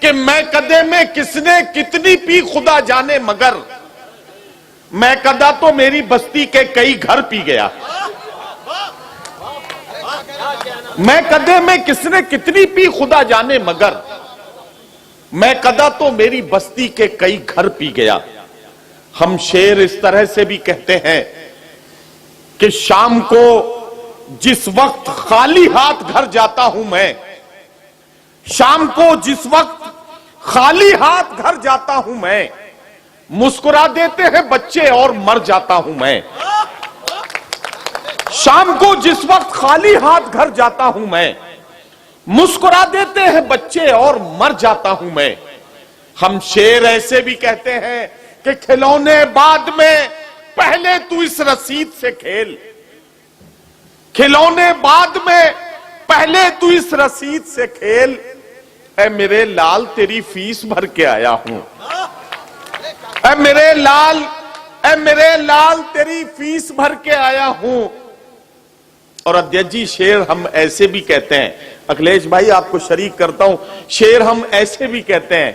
کہ میں کدے میں کس نے کتنی پی خدا جانے، مگر میں کدا تو میری بستی کے کئی گھر پی گیا۔ میں کدے میں کس نے کتنی پی خدا جانے، مگر میں کدا تو میری بستی کے کئی گھر پی گیا۔ ہم شعر اس طرح سے بھی کہتے ہیں کہ شام کو جس وقت خالی ہاتھ گھر جاتا ہوں میں، شام کو جس وقت خالی ہاتھ گھر جاتا ہوں میں، مسکرا دیتے ہیں بچے اور مر جاتا ہوں میں۔ شام کو جس وقت خالی ہاتھ گھر جاتا ہوں میں، مسکرا دیتے ہیں بچے اور مر جاتا ہوں میں۔ ہم شعر ایسے بھی کہتے ہیں کہ کھلونے بعد میں پہلے تو اس رسید سے کھیل، کھلونے بعد میں پہلے تو اس رسید سے کھیل، اے میرے لال تیری فیس بھر کے آیا ہوں، اے میرے لال، اے میرے لال تیری فیس بھر کے آیا ہوں۔ اور ادھیت جی شعر ہم ایسے بھی کہتے ہیں، اکھلیش بھائی آپ کو شریک کرتا ہوں، شعر ہم ایسے بھی کہتے ہیں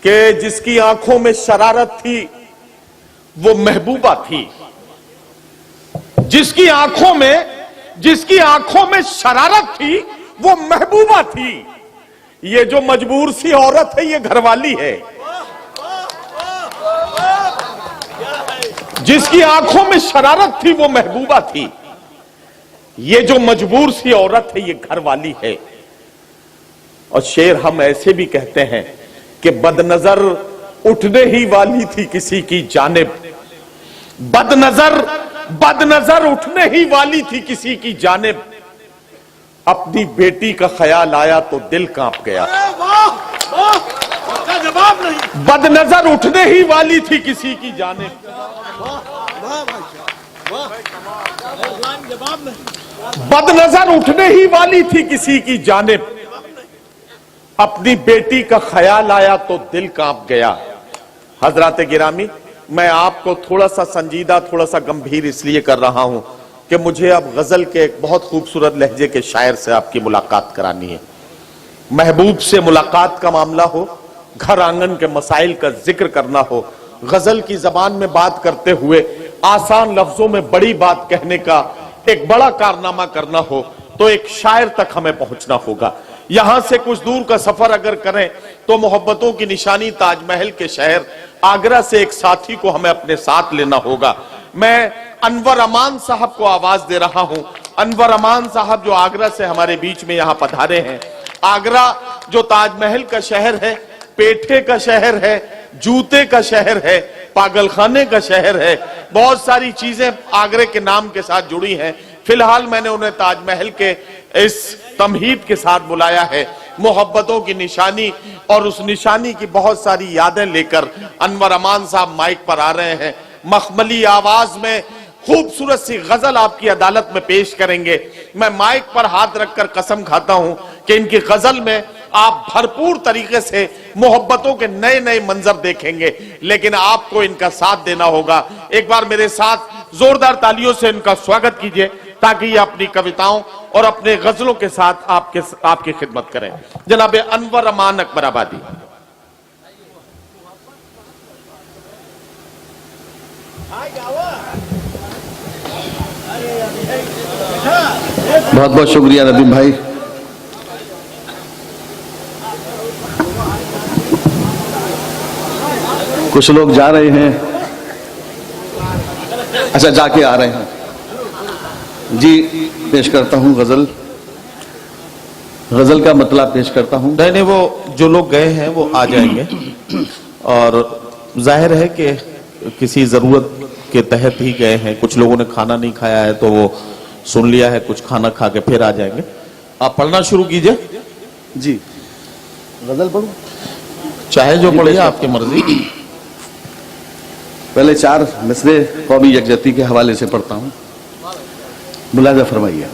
کہ جس کی آنکھوں میں شرارت تھی وہ محبوبہ تھی، جس کی آنکھوں میں شرارت تھی وہ محبوبہ تھی، یہ جو مجبور سی عورت ہے یہ گھر والی ہے۔ جس کی آنکھوں میں شرارت تھی وہ محبوبہ تھی، یہ جو مجبور سی عورت ہے یہ گھر والی ہے۔ اور شعر ہم ایسے بھی کہتے ہیں کہ بد نظر اٹھنے ہی والی تھی کسی کی جانب، بد نظر اٹھنے ہی والی تھی کسی کی جانب، اپنی بیٹی کا خیال آیا تو دل کانپ گیا۔ بد نظر اٹھنے ہی والی تھی کسی کی جانب، بد نظر اٹھنے ہی والی تھی کسی کی جانب، اپنی بیٹی کا خیال آیا تو دل کانپ گیا۔ حضرات گرامی، میں آپ کو تھوڑا سا سنجیدہ، تھوڑا سا گمبھیر اس لیے کر رہا ہوں کہ مجھے اب غزل کے ایک بہت خوبصورت لہجے کے شاعر سے آپ کی ملاقات کرانی ہے۔ محبوب سے ملاقات کا معاملہ ہو، گھر آنگن کے مسائل کا ذکر کرنا ہو، غزل کی زبان میں بات کرتے ہوئے آسان لفظوں میں بڑی بات کہنے کا ایک بڑا کارنامہ کرنا ہو تو ایک شاعر تک ہمیں پہنچنا ہوگا۔ یہاں سے کچھ دور کا سفر اگر کریں تو محبتوں کی نشانی تاج محل کے شہر آگرہ سے ایک ساتھی کو ہمیں اپنے ساتھ لینا ہوگا۔ میں انور امان صاحب کو آواز دے رہا ہوں۔ انور امان صاحب جو آگرہ سے ہمارے بیچ میں یہاں پدھارے ہیں۔ آگرہ جو تاج محل کا شہر ہے، پیٹھے کا شہر ہے، جوتے کا شہر ہے، پاگل خانے کا شہر ہے، بہت ساری چیزیں آگرے کے نام کے ساتھ جڑی ہیں۔ فی الحال میں نے انہیں تاج محل کے اس تمہید کے ساتھ بلایا ہے، محبتوں کی نشانی، اور اس نشانی کی بہت ساری یادیں لے کر انور امان صاحب مائک پر آ رہے ہیں۔ مخملی آواز میں خوبصورت سی غزل آپ کی عدالت میں پیش کریں گے۔ میں مائک پر ہاتھ رکھ کر قسم کھاتا ہوں کہ ان کی غزل میں آپ بھرپور طریقے سے محبتوں کے نئے نئے منظر دیکھیں گے، لیکن آپ کو ان کا ساتھ دینا ہوگا۔ ایک بار میرے ساتھ زوردار تالیوں سے ان کا سواگت کیجئے تاکہ یہ اپنی کویتاؤں اور اپنے غزلوں کے ساتھ آپ کی خدمت کریں۔ جناب انور امان اکبر آبادی۔ بہت بہت شکریہ ندیم بھائی۔ کچھ لوگ جا رہے ہیں، اچھا جا کے آ رہے ہیں۔ جی پیش کرتا ہوں غزل کا مطلب پیش کرتا ہوں۔ نہیں وہ جو لوگ گئے ہیں وہ آ جائیں گے، اور ظاہر ہے کہ کسی ضرورت کے تحت ہی گئے ہیں۔ کچھ لوگوں نے کھانا نہیں کھایا ہے تو وہ سن لیا ہے، کچھ کھانا کھا کے پھر آ جائیں گے۔ آپ پڑھنا شروع کیجئے۔ جی غزل پڑھوں؟ چاہے جو پڑھیے، آپ کی مرضی۔ پہلے 4 مصرے قومی یکجہتی کے حوالے سے پڑھتا ہوں، ملاحظہ فرمائیے۔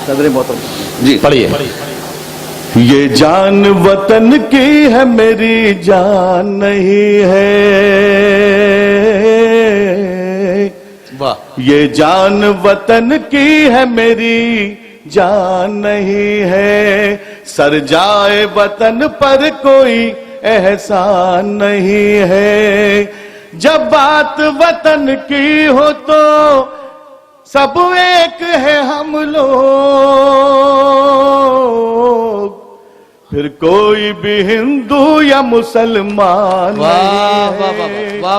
صدر محترم جی پڑھیے۔ یہ جان وطن کی ہے میری جان نہیں ہے، یہ جان وطن کی ہے میری جان نہیں ہے، سر جائے وطن پر کوئی احسان نہیں ہے، جب بات وطن کی ہو تو سب ایک ہے ہم لوگ، پھر کوئی بھی ہندو یا مسلمان نہیں ہے،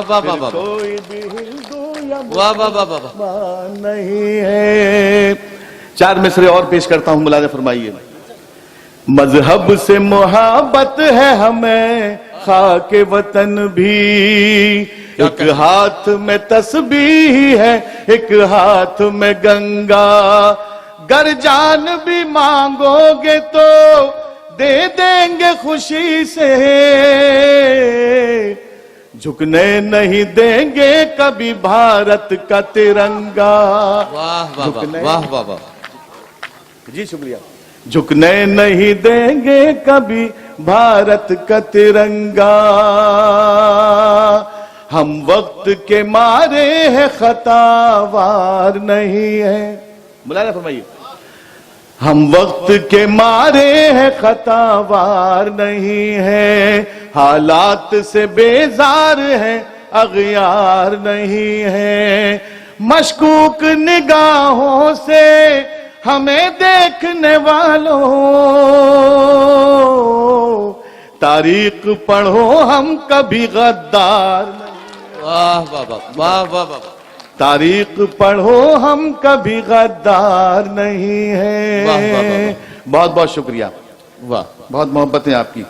پھر کوئی بھی ہندو یا مسلمان نہیں ہے۔ 4 مصرے اور پیش کرتا ہوں، ملاحظہ فرمائیے۔ مذہب سے محبت ہے ہمیں، خاک وطن بھی، ایک ہاتھ میں تسبیح ہے، ایک ہاتھ میں گنگا، گر جان بھی مانگو گے تو دے دیں گے خوشی سے، جھکنے نہیں دیں گے کبھی بھارت کا ترنگا۔ واہ واہ واہ، جی شکریہ۔ جھکنے نہیں دیں گے کبھی بھارت کا ترنگا، ہم وقت کے مارے ہیں خطا وار نہیں ہے، ملاحظہ فرمائیے، ہم وقت کے مارے ہیں خطا وار نہیں ہے، حالات سے بیزار ہیں اغیار نہیں ہے، مشکوک نگاہوں سے ہمیں دیکھنے والوں تاریخ پڑھو ہم کبھی غدار نہیں، واہ واہ واہ واہ واہ، تاریخ پڑھو ہم کبھی غدار نہیں ہے۔ بہت بہت شکریہ، واہ، بہت محبت ہے آپ کی۔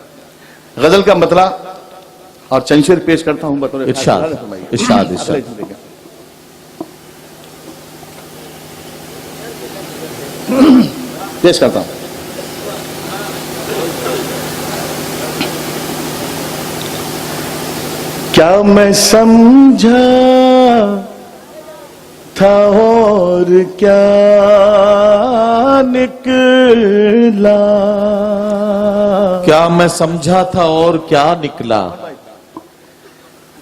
غزل کا مطلع اور چند شعر پیش کرتا ہوں بطور ارشاد ارشاد ارشاد۔ پیش کرتا ہوں۔ کیا میں سمجھا تھا اور کیا نکلا، کیا میں سمجھا تھا اور کیا نکلا،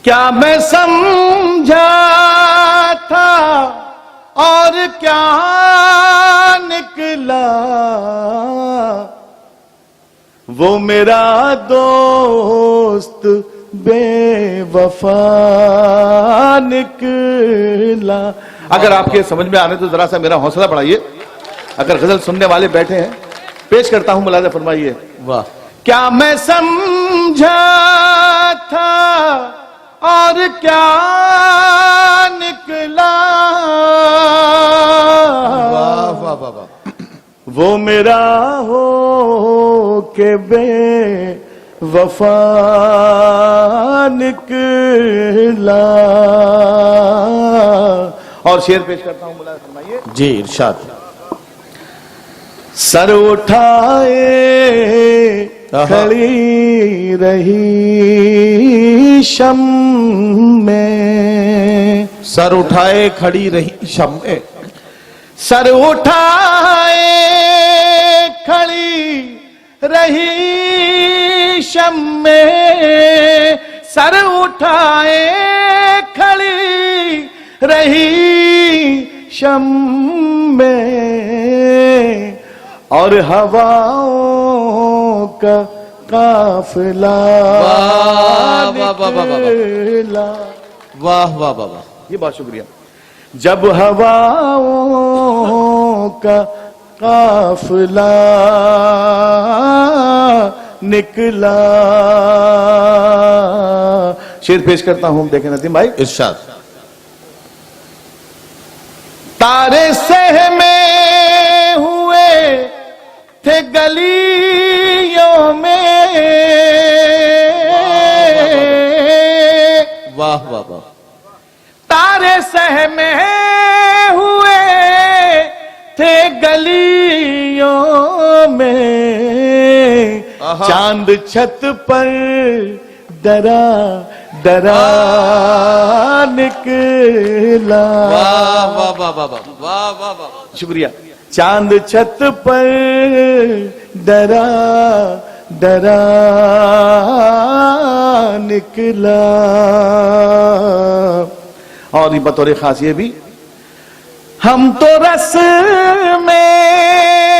کیا میں سمجھا تھا اور کیا نکلا، وہ میرا دوست بے وفا نکلا۔ اگر آپ کے سمجھ میں آنے تو ذرا سا میرا حوصلہ بڑھائیے، اگر غزل سننے والے بیٹھے ہیں پیش کرتا ہوں، ملاحظہ فرمائیے۔ واہ، کیا میں سمجھا تھا اور کیا نکلا، واہ واہ واہ واہ، وہ میرا ہو کہ بے وفا نکلا۔ اور شعر پیش کرتا ہوں، ملاحظہ فرمائیے۔ جی ارشاد۔ سر اٹھائے کھڑی رہی شم میں، سر اٹھائے کھڑی رہی شمع، سر اٹھائے کھڑی رہی شم میں، سر اٹھائے کھڑی رہی شم میں، اور ہواؤں کا قافلہ نکلا۔ واہ واہ واہ واہ، یہ بہت شکریہ۔ جب ہواؤں کا قافلہ نکلا۔ شعر پیش کرتا ہوں، دیکھیں ندیم بھائی۔ ارشاد۔ تارے سہمے ہوئے تھے گلیوں میں، واہ واہ واہ، تارے سہمے ہوئے تھے گلیوں میں، چاند چھت پر ڈرا ڈرا نکلا۔ واہ واہ واہ واہ واہ واہ واہ، شکریہ۔ چاند چھت پر ڈرا ڈرا نکلا۔ اور بطور خاص یہ بھی، ہم تو رس میں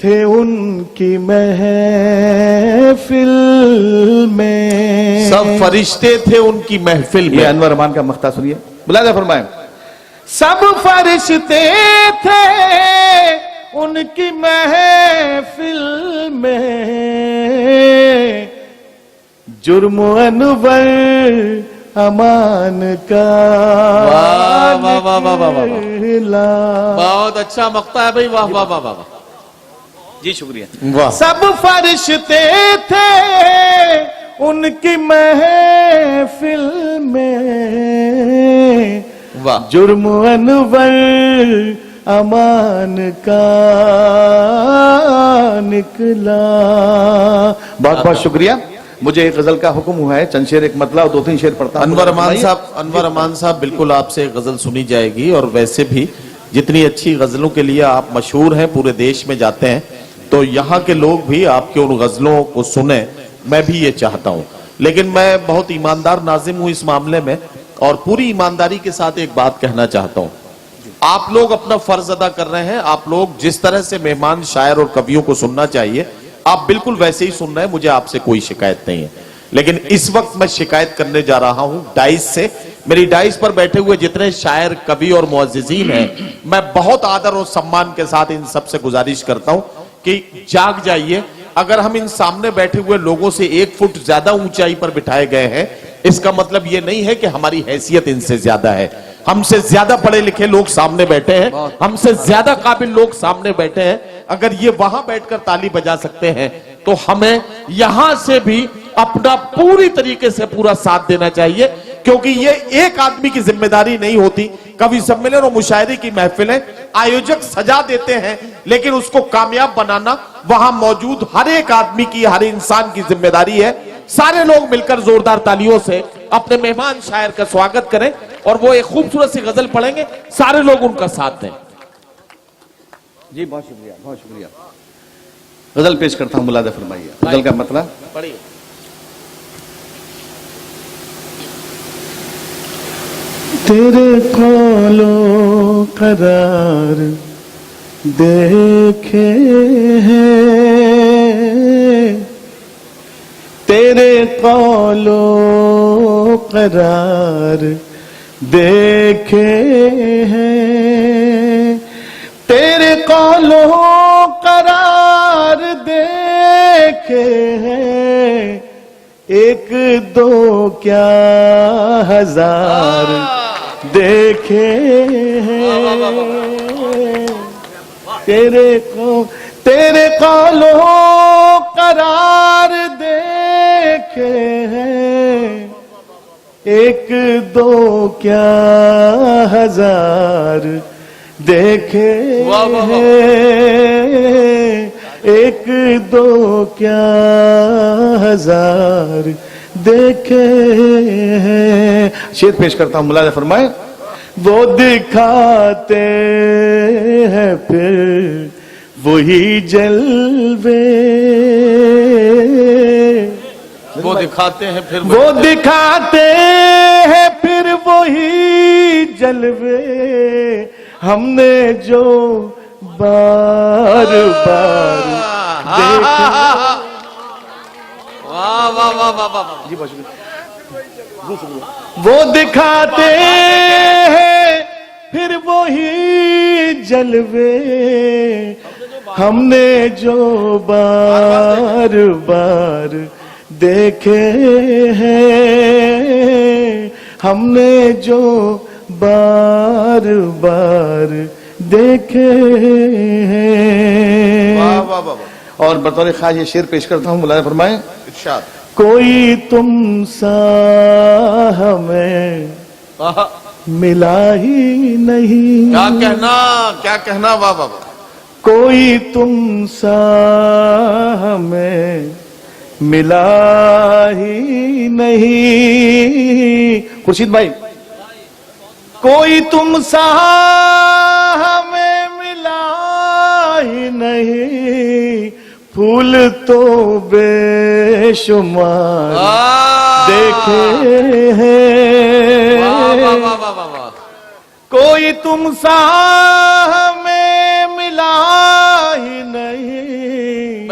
تھے ان کی محفل میں. سب فرشتے تھے ان کی محفل یہ میں. انور رحمان کا مقطع سنیے, ملاحظہ فرمائیں. سب فرشتے تھے ان کی محفل میں, جرم انور امان کا واہ واہ واہ واہ واہ واہ. نکلا. بہت اچھا مقطع ہے بھائی, واہ واہ واہ واہ. جی شکریہ. واہ. سب فرشتے تھے ان کی محفل میں, واہ. جرم انور امان کا نکلا. بہت بہت شکریہ. مجھے ایک غزل کا حکم ہوا ہے, چند شعر ایک مطلع اور 2-3 شعر پڑھتا ہوں. انور امان صاحب بالکل آپ سے غزل سنی جائے گی, اور ویسے بھی جتنی اچھی غزلوں کے لیے آپ مشہور ہیں, پورے دیش میں جاتے ہیں, تو یہاں کے لوگ بھی آپ کے ان غزلوں کو سنیں, میں بھی یہ چاہتا ہوں. لیکن میں بہت ایماندار ناظم ہوں اس معاملے میں, اور پوری ایمانداری کے ساتھ ایک بات کہنا چاہتا ہوں. آپ لوگ اپنا فرض ادا کر رہے ہیں, آپ لوگ جس طرح سے مہمان شاعر اور کویوں کو سننا چاہیے آپ بالکل ویسے ہی سن رہے ہیں, مجھے آپ سے کوئی شکایت نہیں ہے. لیکن اس وقت میں شکایت کرنے جا رہا ہوں ڈائس سے. میری ڈائس پر بیٹھے ہوئے جتنے شاعر, کوی اور معززین ہیں, میں بہت آدر اور سمان کے ساتھ ان سب سے گزارش کرتا ہوں کہ جاگ جائیے. اگر ہم ان سامنے بیٹھے ہوئے لوگوں سے 1 فٹ زیادہ اونچائی پر بٹھائے گئے ہیں, اس کا مطلب یہ نہیں ہے کہ ہماری حیثیت ان سے زیادہ ہے. ہم سے زیادہ پڑھے لکھے لوگ سامنے بیٹھے ہیں, ہم سے زیادہ قابل لوگ سامنے بیٹھے ہیں. اگر یہ وہاں بیٹھ کر تالی بجا سکتے ہیں تو ہمیں یہاں سے بھی اپنا پوری طریقے سے پورا ساتھ دینا چاہیے, کیونکہ یہ ایک آدمی کی ذمہ داری نہیں ہوتی. کبھی سمیلن اور مشاعرے کی محفلیں آیوجک سجا دیتے ہیں, لیکن اس کو کامیاب بنانا وہاں موجود ہر ایک آدمی کی, ہر انسان کی ذمہ داری ہے. سارے لوگ مل کر زوردار تالیوں سے اپنے مہمان شاعر کا سواگت کریں, اور وہ ایک خوبصورت سی غزل پڑھیں گے, سارے لوگ ان کا ساتھ دیں. جی بہت شکریہ, بہت شکریہ. غزل پیش کرتا ہوں, ملاحظہ فرمائیے. غزل کا مطلب پڑھیے. تیرے قول و قرار دیکھے ہیں, تیرے قول و قرار دیکھے ہیں, تیرے قول و قرار دیکھے ہیں, 1-2 کیا ہزار دیکھے ہیں. تیرے قول و قرار دیکھے ہیں, 1-2 کیا ہزار دیکھے ہیں, 1-2 کیا ہزار دیکھے ہیں. شعر پیش کرتا ہوں, ملاحظہ فرمائیں. وہ دکھاتے ہیں پھر وہی جلوے, وہ دکھاتے ہیں پھر وہ دکھاتے ہیں پھر وہی جلوے, ہم نے جو بار بار دیکھے. جی بہت شکریہ. وہ دکھاتے ہیں پھر وہی جلوے, ہم نے جو بار بار دیکھے ہیں, ہم نے جو بار بار دیکھے ہیں. اور بطور خاص یہ شعر پیش کرتا ہوں, ملاحظہ فرمائیں. ارشاد. کوئی تم سا ہمیں ملا ہی نہیں, کیا کہنا. واہ واہ. کوئی تم سا ہمیں ملا ہی نہیں. خورشید بھائی, کوئی تم سا ہمیں ملا ہی نہیں, پھول تو بے شمار دیکھے ہیں, کوئی تم سا ہمیں ملا ہی نہیں,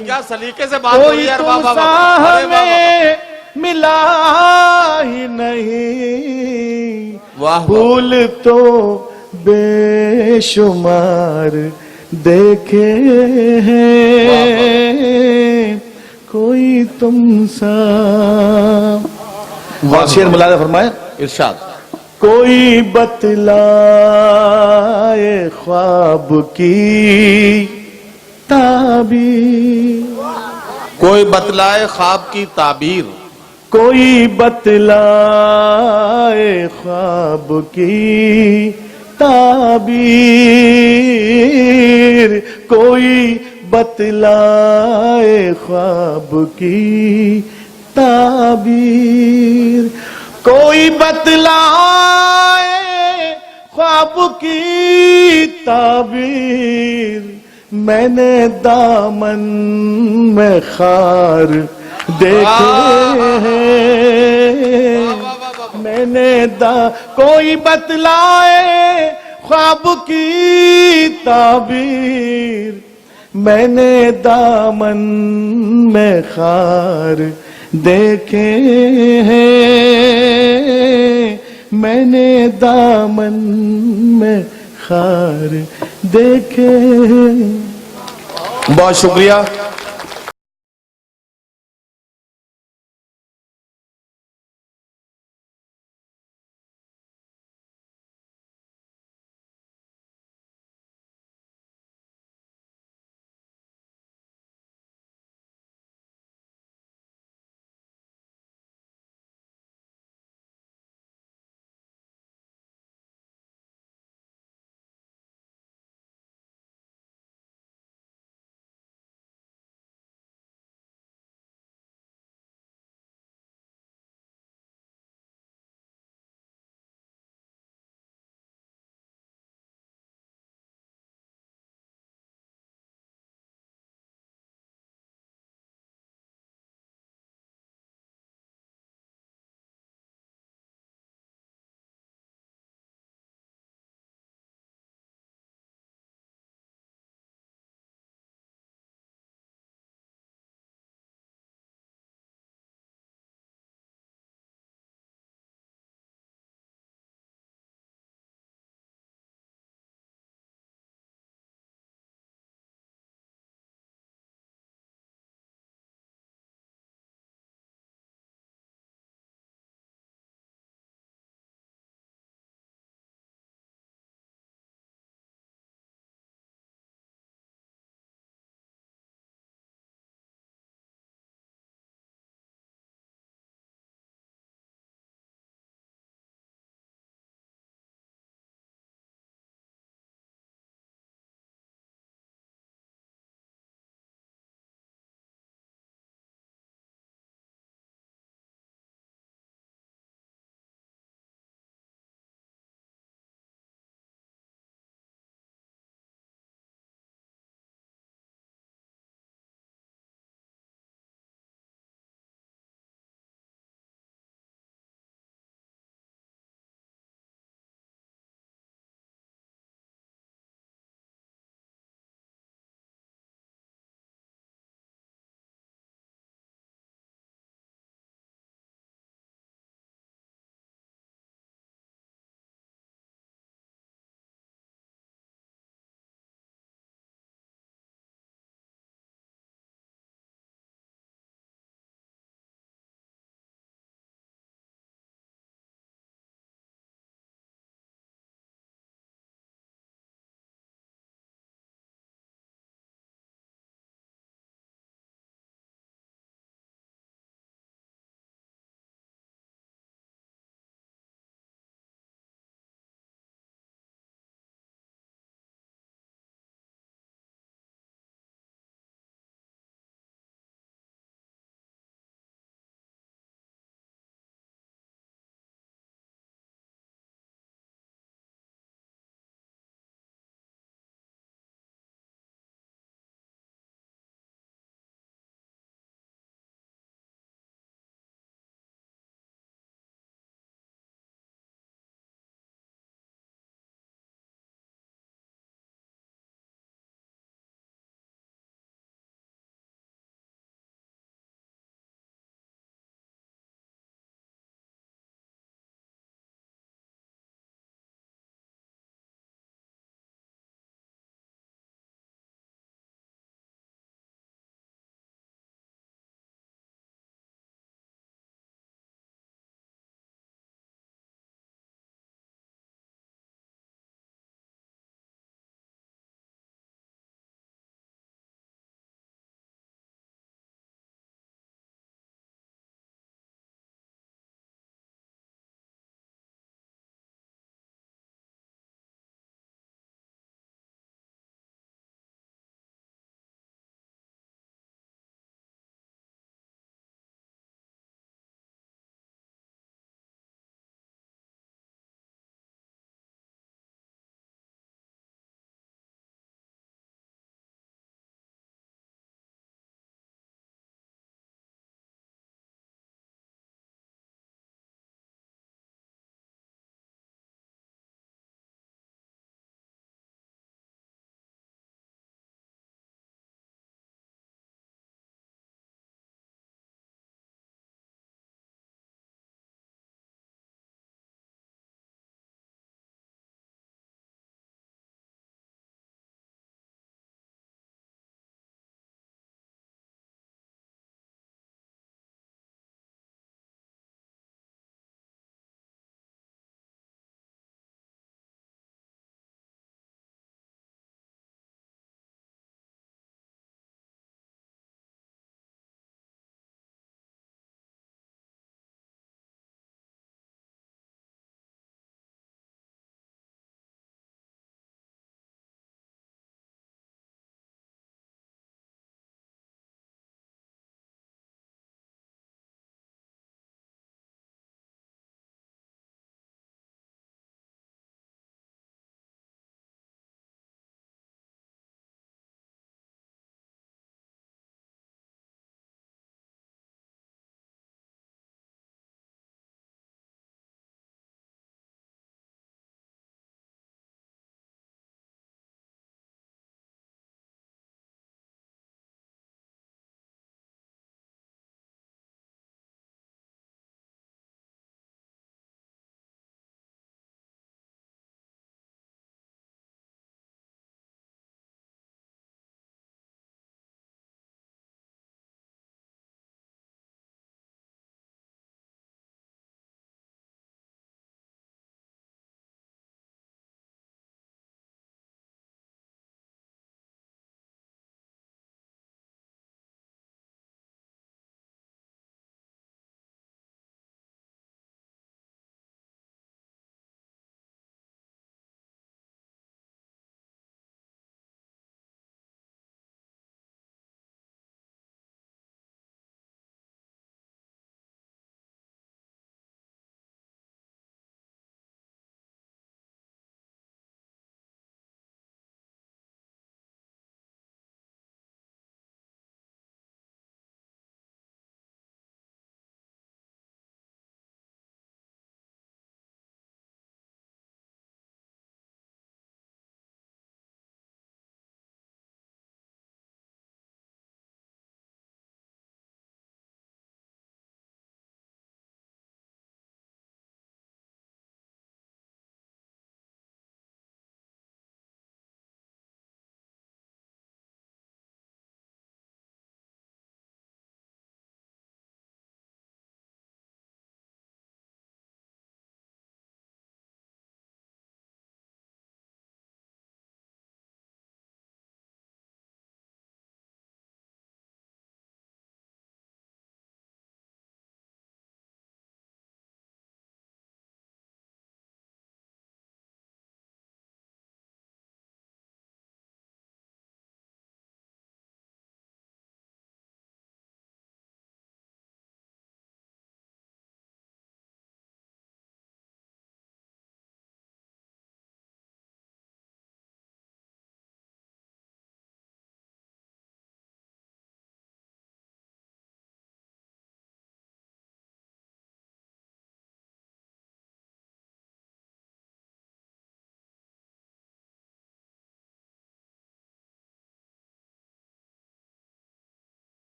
بھائی کیا سلیقے سے بات ہوئی کوئی یار، تم واہ واہ سا واہ، ارے واہ واہ ہمیں ملا ہی نہیں، واہ واہ، پھول تو بے شمار دیکھے ہیں، کوئی تم سا شیر ملازہ فرمائے، ارشاد، کوئی بتلائے خواب کی تعبیر، کوئی بتلائے خواب کی تعبیر، کوئی بتلائے خواب کی تعبیر، کوئی بتلائے خواب کی تعبیر، کوئی بتلائے خواب کی تعبیر، میں نے دامن میں خار دیکھے ہیں، میں نے کوئی بتلائے خواب کی تعبیر، میں نے دامن میں خار دیکھے ہیں، میں نے دامن میں خار دیکھے ہیں۔ بہت شکریہ۔